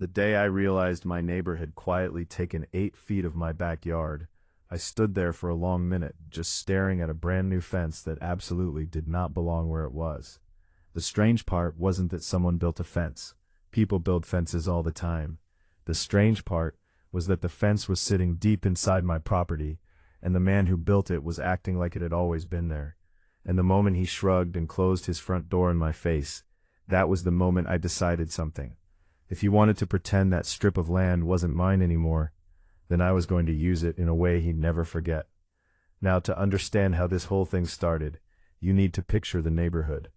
The day I realized my neighbor had quietly taken 8 feet of my backyard, I stood there for a long minute, just staring at a brand new fence that absolutely did not belong where it was. The strange part wasn't that someone built a fence. People build fences all the time. The strange part was that the fence was sitting deep inside my property, and the man who built it was acting like it had always been there. And the moment he shrugged and closed his front door in my face, that was the moment I decided something. If he wanted to pretend that strip of land wasn't mine anymore, then I was going to use it in a way he'd never forget. Now, to understand how this whole thing started, you need to picture the neighborhood.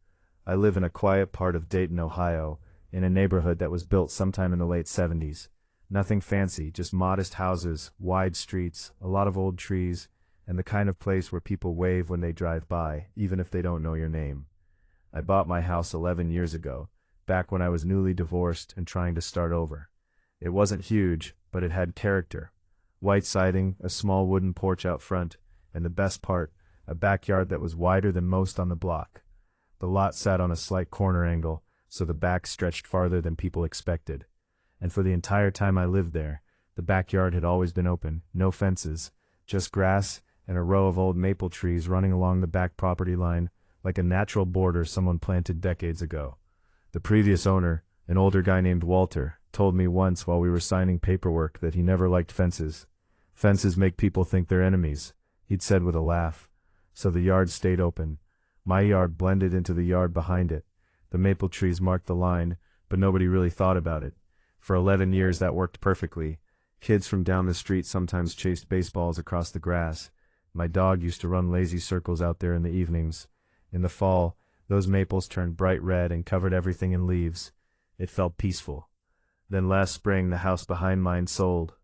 I live in a quiet part of Dayton, Ohio, in a neighborhood that was built sometime in the late 70s. Nothing fancy, just modest houses, wide streets, a lot of old trees, and the kind of place where people wave when they drive by, even if they don't know your name. I bought my house 11 years ago, back when I was newly divorced and trying to start over. It wasn't huge, but it had character. White siding, a small wooden porch out front, and the best part, a backyard that was wider than most on the block. The lot sat on a slight corner angle, so the back stretched farther than people expected. And for the entire time I lived there, the backyard had always been open, no fences, just grass and a row of old maple trees running along the back property line like a natural border someone planted decades ago. The previous owner, an older guy named Walter, told me once while we were signing paperwork that he never liked fences. Fences make people think they're enemies, he'd said with a laugh. So the yard stayed open. My yard blended into the yard behind it. The maple trees marked the line, but nobody really thought about it. For 11 years that worked perfectly. Kids from down the street sometimes chased baseballs across the grass. My dog used to run lazy circles out there in the evenings. In the fall, those maples turned bright red and covered everything in leaves. It felt peaceful. Then last spring the house behind mine sold.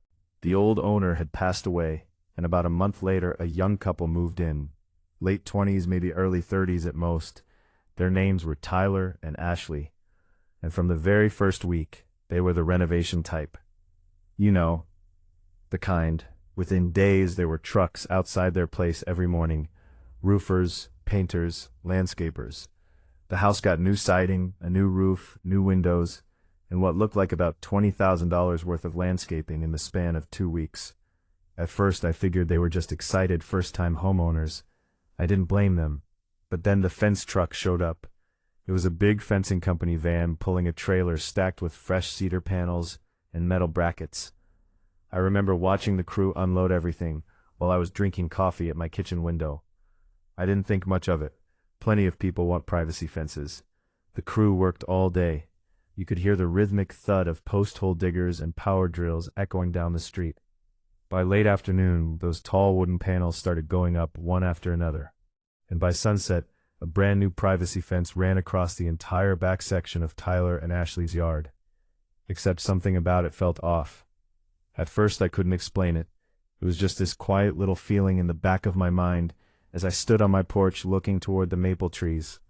The old owner had passed away, and about a month later a young couple moved in. Late 20s, maybe early 30s at most. Their names were Tyler and Ashley. And from the very first week, they were the renovation type. You know, the kind. Within days there were trucks outside their place every morning. Roofers, painters, landscapers. The house got new siding, a new roof, new windows, and what looked like about $20,000 worth of landscaping in the span of 2 weeks. At first I figured they were just excited first-time homeowners. I didn't blame them. But then the fence truck showed up. It was a big fencing company van pulling a trailer stacked with fresh cedar panels and metal brackets. I remember watching the crew unload everything while I was drinking coffee at my kitchen window. I didn't think much of it. Plenty of people want privacy fences. The crew worked all day. You could hear the rhythmic thud of post-hole diggers and power drills echoing down the street. By late afternoon, those tall wooden panels started going up one after another. And by sunset, a brand new privacy fence ran across the entire back section of Tyler and Ashley's yard. Except something about it felt off. At first I couldn't explain it. It was just this quiet little feeling in the back of my mind as I stood on my porch looking toward the maple trees.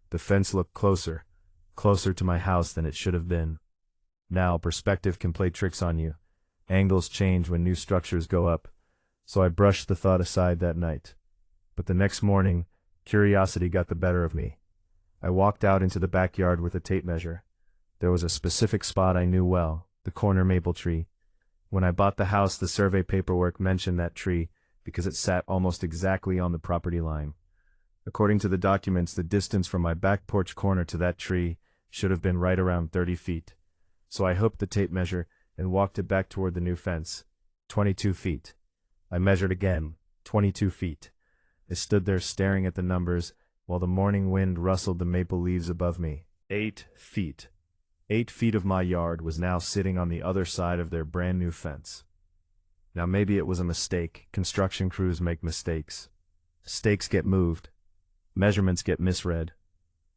The fence looked closer to my house than it should have been. Now, perspective can play tricks on you. Angles change when new structures go up, so I brushed the thought aside that night. But the next morning, curiosity got the better of me. I walked out into the backyard with a tape measure. There was a specific spot I knew well, the corner maple tree. When I bought the house, the survey paperwork mentioned that tree because it sat almost exactly on the property line. According to the documents, the distance from my back porch corner to that tree should have been right around 30 feet. So I hooked the tape measure and walked it back toward the new fence. 22 feet. I measured again. 22 feet. I stood there staring at the numbers while the morning wind rustled the maple leaves above me. 8 feet. 8 feet of my yard was now sitting on the other side of their brand new fence. Now maybe it was a mistake. Construction crews make mistakes. Stakes get moved. Measurements get misread.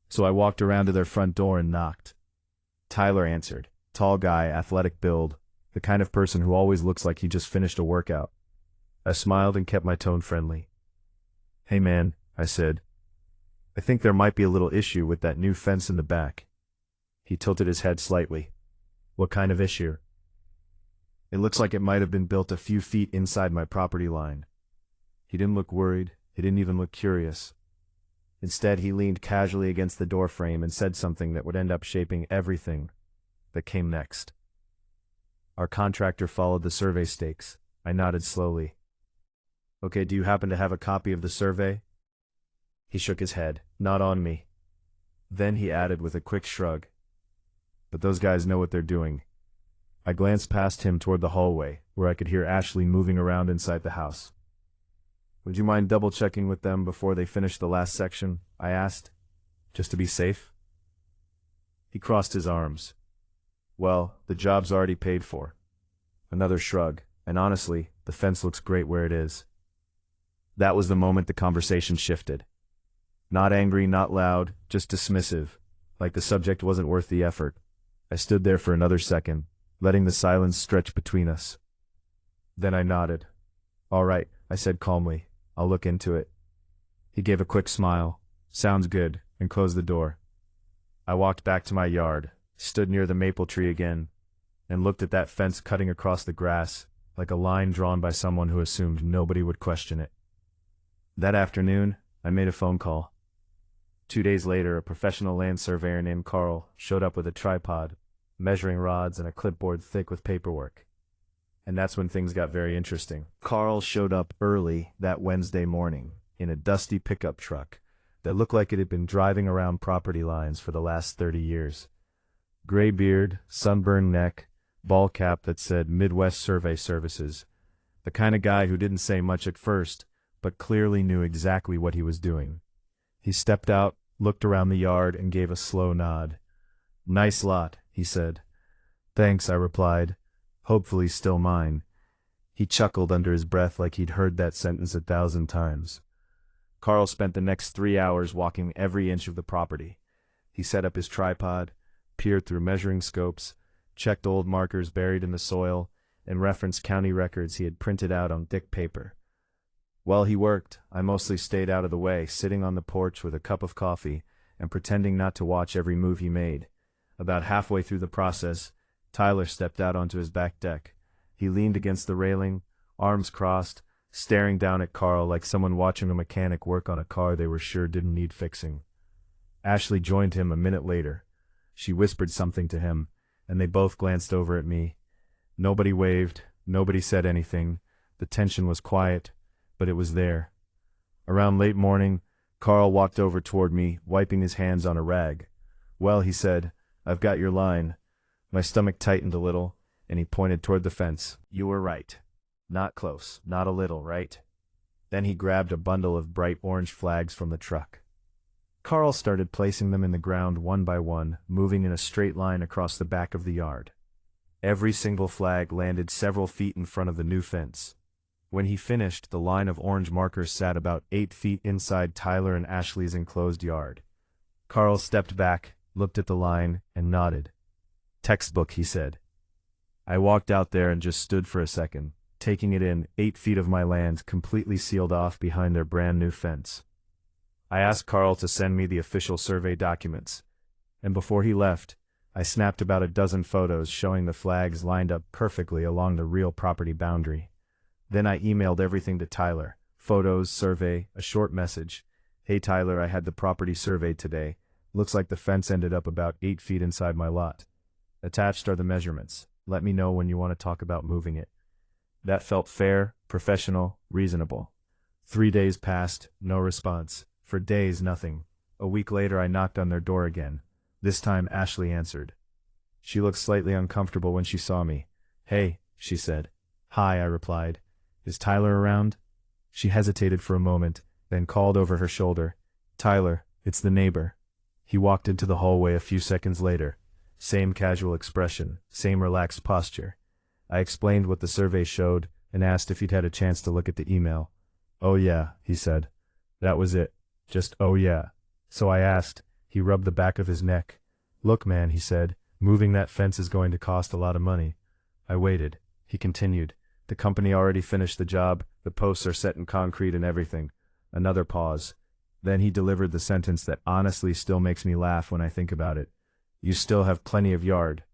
So I walked around to their front door and knocked. Tyler answered. Tall guy, athletic build, the kind of person who always looks like he just finished a workout. I smiled and kept my tone friendly. Hey man, I said. I think there might be a little issue with that new fence in the back. He tilted his head slightly. What kind of issue? It looks like it might have been built a few feet inside my property line. He didn't look worried. He didn't even look curious. Instead, he leaned casually against the doorframe and said something that would end up shaping everything that came next. Our contractor followed the survey stakes. I nodded slowly. Okay, do you happen to have a copy of the survey? He shook his head. Not on me. Then he added with a quick shrug. But those guys know what they're doing. I glanced past him toward the hallway, where I could hear Ashley moving around inside the house. Would you mind double-checking with them before they finish the last section? I asked, just to be safe. He crossed his arms. Well, the job's already paid for. Another shrug, and honestly, the fence looks great where it is. That was the moment the conversation shifted. Not angry, not loud, just dismissive, like the subject wasn't worth the effort. I stood there for another second, letting the silence stretch between us. Then I nodded. All right, I said calmly. I'll look into it. He gave a quick smile. Sounds good, and closed the door. I walked back to my yard, stood near the maple tree again, and looked at that fence cutting across the grass, like a line drawn by someone who assumed nobody would question it. That afternoon, I made a phone call. 2 days later, a professional land surveyor named Carl showed up with a tripod, measuring rods, and a clipboard thick with paperwork. And that's when things got very interesting. Carl showed up early that Wednesday morning in a dusty pickup truck that looked like it had been driving around property lines for the last 30 years. Gray beard, sunburned neck, ball cap that said Midwest Survey Services. The kind of guy who didn't say much at first, but clearly knew exactly what he was doing. He stepped out, looked around the yard, and gave a slow nod. Nice lot, he said. Thanks, I replied. Hopefully still mine. He chuckled under his breath like he'd heard that sentence 1,000 times. Carl spent the next 3 hours walking every inch of the property. He set up his tripod, peered through measuring scopes, checked old markers buried in the soil, and referenced county records he had printed out on thick paper. While he worked, I mostly stayed out of the way, sitting on the porch with a cup of coffee and pretending not to watch every move he made. About halfway through the process, Tyler stepped out onto his back deck. He leaned against the railing, arms crossed, staring down at Carl like someone watching a mechanic work on a car they were sure didn't need fixing. Ashley joined him a minute later. She whispered something to him, and they both glanced over at me. Nobody waved, nobody said anything. The tension was quiet, but it was there. Around late morning, Carl walked over toward me, wiping his hands on a rag. Well, he said, I've got your line. My stomach tightened a little, and he pointed toward the fence. You were right. Not close, not a little, right? Then he grabbed a bundle of bright orange flags from the truck. Carl started placing them in the ground one by one, moving in a straight line across the back of the yard. Every single flag landed several feet in front of the new fence. When he finished, the line of orange markers sat about 8 feet inside Tyler and Ashley's enclosed yard. Carl stepped back, looked at the line, and nodded. Textbook, he said. I walked out there and just stood for a second, taking it in. 8 feet of my land completely sealed off behind their brand new fence. I asked Carl to send me the official survey documents, and before he left, I snapped about a dozen photos showing the flags lined up perfectly along the real property boundary. Then I emailed everything to Tyler. Photos, survey, a short message. Hey Tyler, I had the property surveyed today. Looks like the fence ended up about 8 feet inside my lot. Attached are the measurements. Let me know when you want to talk about moving it. That felt fair, professional, reasonable. 3 days passed, no response. For days, nothing. A week later, I knocked on their door again. This time, Ashley answered. She looked slightly uncomfortable when she saw me. Hey, she said. Hi, I replied. Is Tyler around? She hesitated for a moment, then called over her shoulder. Tyler, it's the neighbor. He walked into the hallway a few seconds later. Same casual expression, same relaxed posture. I explained what the survey showed and asked if he'd had a chance to look at the email. Oh yeah, he said. That was it. Just oh yeah. So I asked. He rubbed the back of his neck. Look man, he said, moving that fence is going to cost a lot of money. I waited. He continued. The company already finished the job. The posts are set in concrete and everything. Another pause. Then he delivered the sentence that honestly still makes me laugh when I think about it. You still have plenty of yard.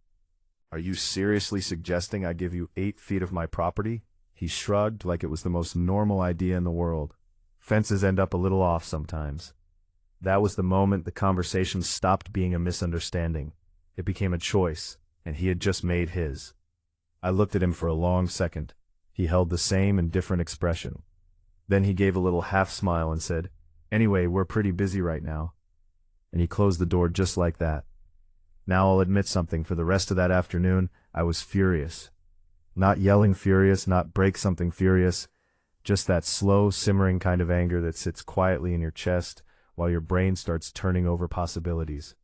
Are you seriously suggesting I give you 8 feet of my property? He shrugged like it was the most normal idea in the world. Fences end up a little off sometimes. That was the moment the conversation stopped being a misunderstanding. It became a choice, and he had just made his. I I looked at him for a long second. He held the same indifferent expression. Then he gave a little half smile and said, "Anyway, we're pretty busy right now." And he closed the door just like that. Now I'll admit something, for the rest of that afternoon, I was furious. Not yelling furious, not break something furious, just that slow, simmering kind of anger that sits quietly in your chest while your brain starts turning over possibilities.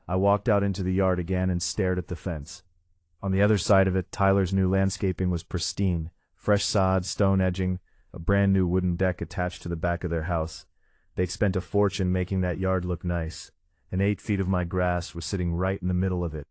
I walked out into the yard again and stared at the fence. On the other side of it, Tyler's new landscaping was pristine. Fresh sod, stone edging, a brand new wooden deck attached to the back of their house. They'd spent a fortune making that yard look nice, and 8 feet of my grass was sitting right in the middle of it.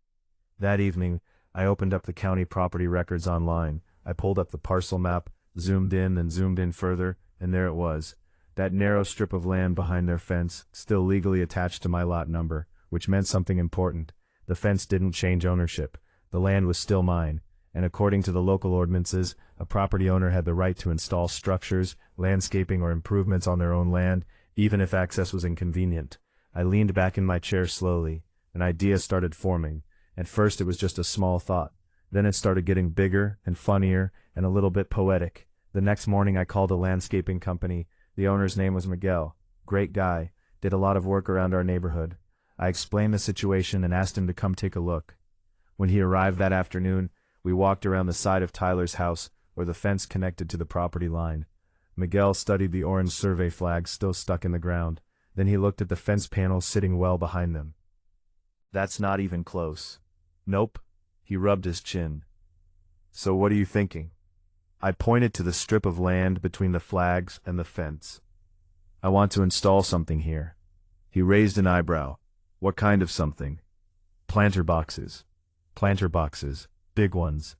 That evening, I opened up the county property records online. I pulled up the parcel map, zoomed in and zoomed in further, and there it was. That narrow strip of land behind their fence, still legally attached to my lot number, which meant something important. The fence didn't change ownership. The land was still mine, and according to the local ordinances, a property owner had the right to install structures, landscaping, or improvements on their own land, even if access was inconvenient. I leaned back in my chair slowly. An idea started forming. At first it was just a small thought. Then it started getting bigger and funnier and a little bit poetic. The next morning I called a landscaping company. The owner's name was Miguel. Great guy. Did a lot of work around our neighborhood. I explained the situation and asked him to come take a look. When he arrived that afternoon, we walked around the side of Tyler's house where the fence connected to the property line. Miguel studied the orange survey flags still stuck in the ground. Then he looked at the fence panels sitting well behind them. "That's not even close." "Nope." He rubbed his chin. "So what are you thinking?" I pointed to the strip of land between the flags and the fence. "I want to install something here." He raised an eyebrow. "What kind of something?" "Planter boxes." "Planter boxes. Big ones."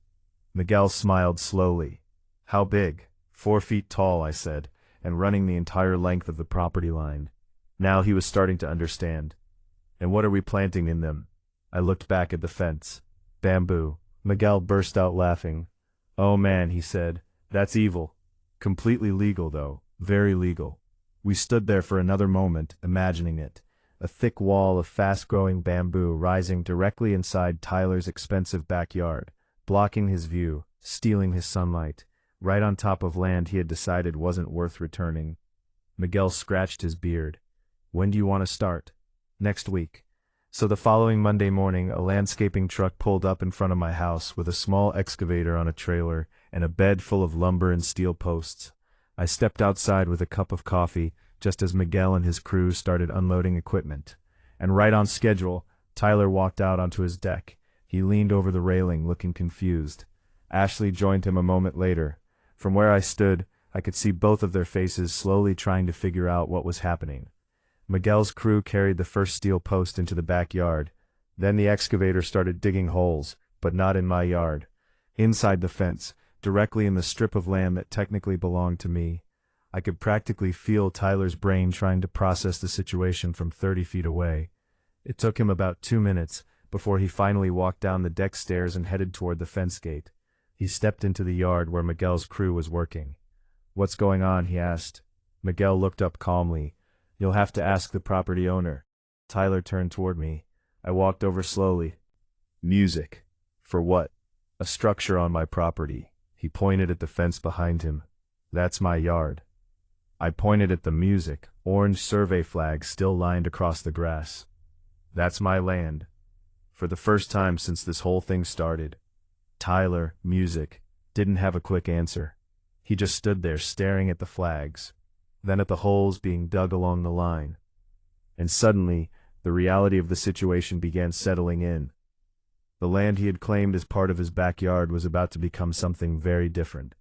Miguel smiled slowly. "How big?" 4 feet tall, I said, and running the entire length of the property line. Now he was starting to understand. "And what are we planting in them?" I looked back at the fence. "Bamboo." Miguel burst out laughing. "Oh man," he said, "that's evil." Completely legal though, very legal. We stood there for another moment, imagining it. A thick wall of fast-growing bamboo rising directly inside Tyler's expensive backyard, blocking his view, stealing his sunlight, right on top of land he had decided wasn't worth returning. Miguel scratched his beard. "When do you want to start?" "Next week." So the following Monday morning, a landscaping truck pulled up in front of my house with a small excavator on a trailer and a bed full of lumber and steel posts. I stepped outside with a cup of coffee just as Miguel and his crew started unloading equipment. And right on schedule, Tyler walked out onto his deck. He leaned over the railing, looking confused. Ashley joined him a moment later. From where I stood, I could see both of their faces slowly trying to figure out what was happening. Miguel's crew carried the first steel post into the backyard. Then the excavator started digging holes, but not in my yard. Inside the fence, directly in the strip of land that technically belonged to me. I could practically feel Tyler's brain trying to process the situation from 30 feet away. It took him about 2 minutes before he finally walked down the deck stairs and headed toward the fence gate. He stepped into the yard where Miguel's crew was working. "What's going on?" he asked. Miguel looked up calmly. "You'll have to ask the property owner." Tyler turned toward me. I walked over slowly. "Music." "For what?" "A structure on my property." He pointed at the fence behind him. "That's my yard." I pointed at the music, orange survey flags still lined across the grass. "That's my land." For the first time since this whole thing started, Tyler, music, didn't have a quick answer. He just stood there staring at the flags, then at the holes being dug along the line. And suddenly, the reality of the situation began settling in. The land he had claimed as part of his backyard was about to become something very different.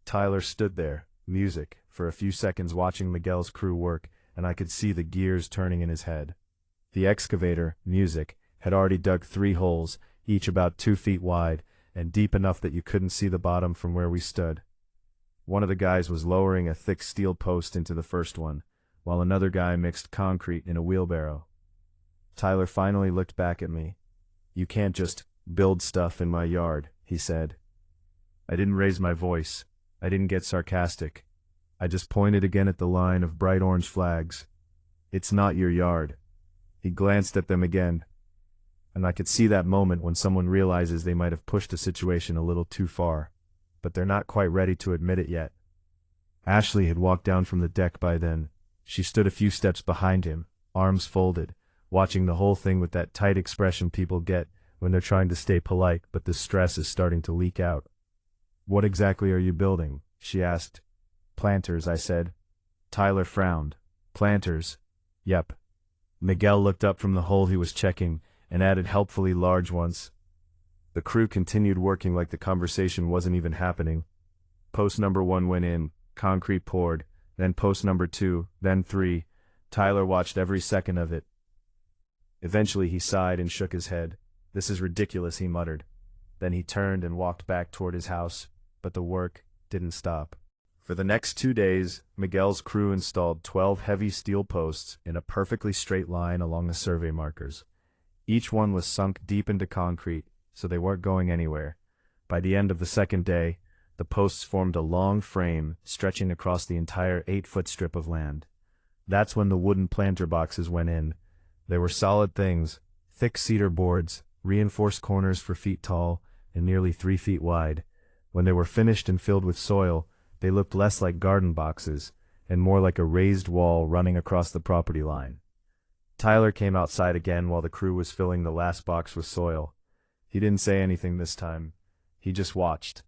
Tyler stood there, music, for a few seconds watching Miguel's crew work, and I could see the gears turning in his head. The excavator, music, had already dug 3 holes, each about 2 feet wide, and deep enough that you couldn't see the bottom from where we stood. One of the guys was lowering a thick steel post into the first one, while another guy mixed concrete in a wheelbarrow. Tyler finally looked back at me. "You can't just build stuff in my yard," he said. I didn't raise my voice. I didn't get sarcastic. I just pointed again at the line of bright orange flags. "It's not your yard." He glanced at them again. And I could see that moment when someone realizes they might have pushed a situation a little too far, but they're not quite ready to admit it yet. Ashley had walked down from the deck by then. She stood a few steps behind him, arms folded, watching the whole thing with that tight expression people get when they're trying to stay polite but the stress is starting to leak out. "What exactly are you building?" she asked. "Planters," I said. Tyler frowned. "Planters?" "Yep." Miguel looked up from the hole he was checking and added helpfully large ones. The crew continued working like the conversation wasn't even happening. Post number 1 went in, concrete poured, then post number 2, then 3. Tyler watched every second of it. Eventually he sighed and shook his head. "This is ridiculous," he muttered. Then he turned and walked back toward his house, but the work didn't stop. For the next 2 days, Miguel's crew installed 12 heavy steel posts in a perfectly straight line along the survey markers. Each one was sunk deep into concrete, so they weren't going anywhere. By the end of the second day, the posts formed a long frame stretching across the entire 8-foot strip of land. That's when the wooden planter boxes went in. They were solid things, thick cedar boards, reinforced corners 4 feet tall and nearly 3 feet wide. When they were finished and filled with soil, they looked less like garden boxes and more like a raised wall running across the property line. Tyler came outside again while the crew was filling the last box with soil. He didn't say anything this time. He just watched.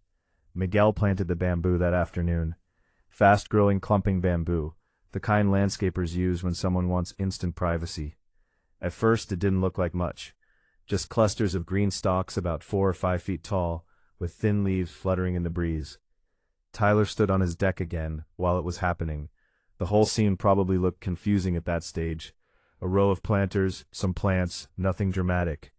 Miguel planted the bamboo that afternoon. Fast-growing clumping bamboo, the kind landscapers use when someone wants instant privacy. At first it didn't look like much. Just clusters of green stalks about 4 or 5 feet tall, with thin leaves fluttering in the breeze. Tyler stood on his deck again while it was happening. The whole scene probably looked confusing at that stage. A row of planters, some plants, nothing dramatic.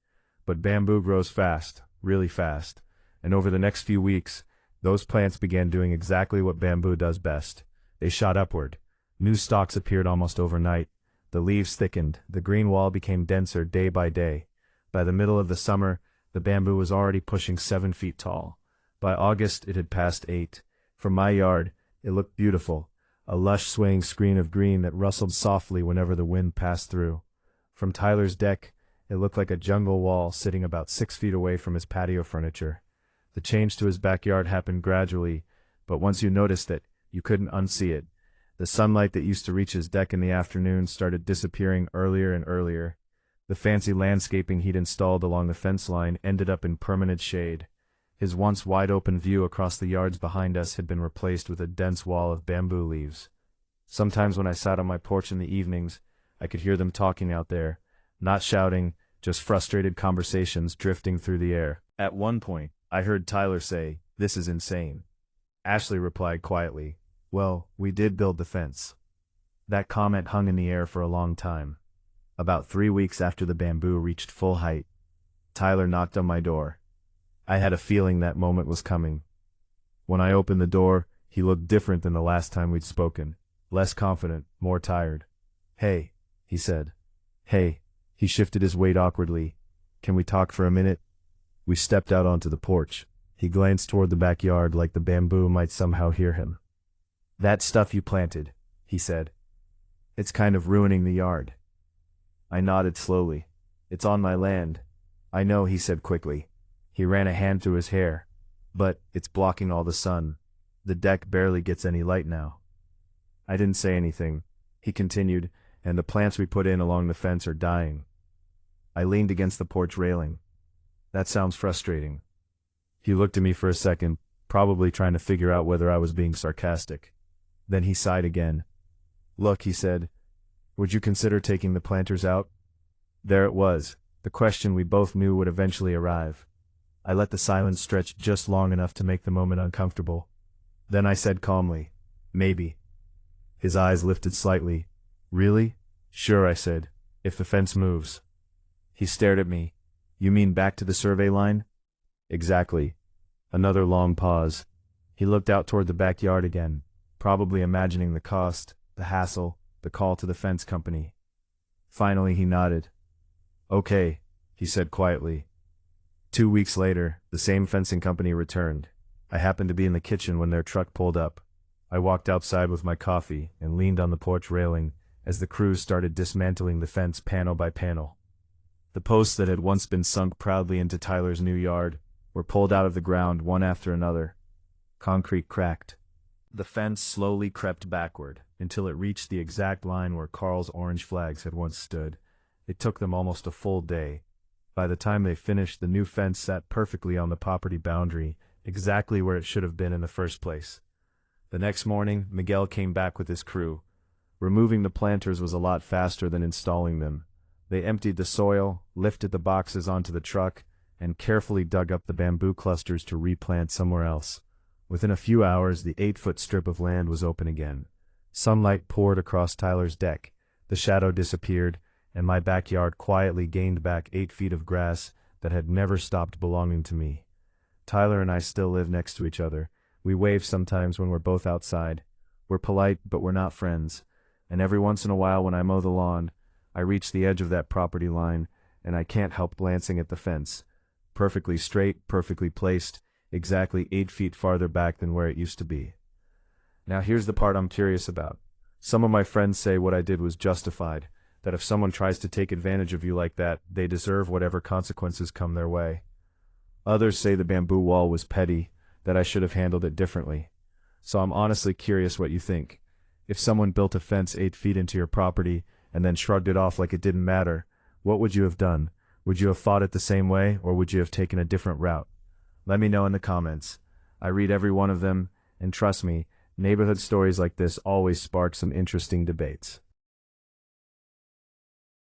But bamboo grows fast, really fast. And over the next few weeks, those plants began doing exactly what bamboo does best. They shot upward. New stalks appeared almost overnight. The leaves thickened. The green wall became denser day by day. By the middle of the summer, the bamboo was already pushing 7 feet tall. By August, it had passed 8. From my yard, it looked beautiful, a lush swaying screen of green that rustled softly whenever the wind passed through. From Tyler's deck, it looked like a jungle wall sitting about 6 feet away from his patio furniture. The change to his backyard happened gradually, but once you noticed it, you couldn't unsee it. The sunlight that used to reach his deck in the afternoon started disappearing earlier and earlier. The fancy landscaping he'd installed along the fence line ended up in permanent shade. His once wide-open view across the yards behind us had been replaced with a dense wall of bamboo leaves. Sometimes when I sat on my porch in the evenings, I could hear them talking out there, not shouting, just frustrated conversations drifting through the air. At one point, I heard Tyler say, "This is insane." Ashley replied quietly, "Well, we did build the fence." That comment hung in the air for a long time. About 3 weeks after the bamboo reached full height, Tyler knocked on my door. I had a feeling that moment was coming. When I opened the door, he looked different than the last time we'd spoken. Less confident, more tired. "Hey," he said. "Hey." He shifted his weight awkwardly. "Can we talk for a minute?" We stepped out onto the porch. He glanced toward the backyard like the bamboo might somehow hear him. "That stuff you planted," he said. "It's kind of ruining the yard." I nodded slowly. "It's on my land." "I know," he said quickly. He ran a hand through his hair. "But it's blocking all the sun. The deck barely gets any light now." I didn't say anything. He continued, "And the plants we put in along the fence are dying." I leaned against the porch railing. "That sounds frustrating." He looked at me for a second, probably trying to figure out whether I was being sarcastic. Then he sighed again. "Look," he said, "would you consider taking the planters out?" There it was, the question we both knew would eventually arrive. I let the silence stretch just long enough to make the moment uncomfortable. Then I said calmly, "Maybe." His eyes lifted slightly. "Really?" "Sure," I said, "if the fence moves." He stared at me. "You mean back to the survey line?" "Exactly." Another long pause. He looked out toward the backyard again, probably imagining the cost, the hassle, the call to the fence company. Finally he nodded. "Okay," he said quietly. 2 weeks later, the same fencing company returned. I happened to be in the kitchen when their truck pulled up. I walked outside with my coffee and leaned on the porch railing as the crews started dismantling the fence panel by panel. The posts that had once been sunk proudly into Tyler's new yard were pulled out of the ground one after another. Concrete cracked. The fence slowly crept backward until it reached the exact line where Carl's orange flags had once stood. It took them almost a full day. By the time they finished, the new fence sat perfectly on the property boundary, exactly where it should have been in the first place. The next morning, Miguel came back with his crew. Removing the planters was a lot faster than installing them. They emptied the soil, lifted the boxes onto the truck, and carefully dug up the bamboo clusters to replant somewhere else. Within a few hours, the 8-foot strip of land was open again. Sunlight poured across Tyler's deck. The shadow disappeared, and my backyard quietly gained back 8 feet of grass that had never stopped belonging to me. Tyler and I still live next to each other. We wave sometimes when we're both outside. We're polite, but we're not friends. And every once in a while when I mow the lawn, I reach the edge of that property line, and I can't help glancing at the fence. Perfectly straight, perfectly placed, exactly 8 feet farther back than where it used to be. Now here's the part I'm curious about. Some of my friends say what I did was justified, that if someone tries to take advantage of you like that, they deserve whatever consequences come their way. Others say the bamboo wall was petty, that I should have handled it differently. So I'm honestly curious what you think. If someone built a fence 8 feet into your property and then shrugged it off like it didn't matter, what would you have done? Would you have fought it the same way, or would you have taken a different route? Let me know in the comments. I read every one of them, and trust me, neighborhood stories like this always spark some interesting debates.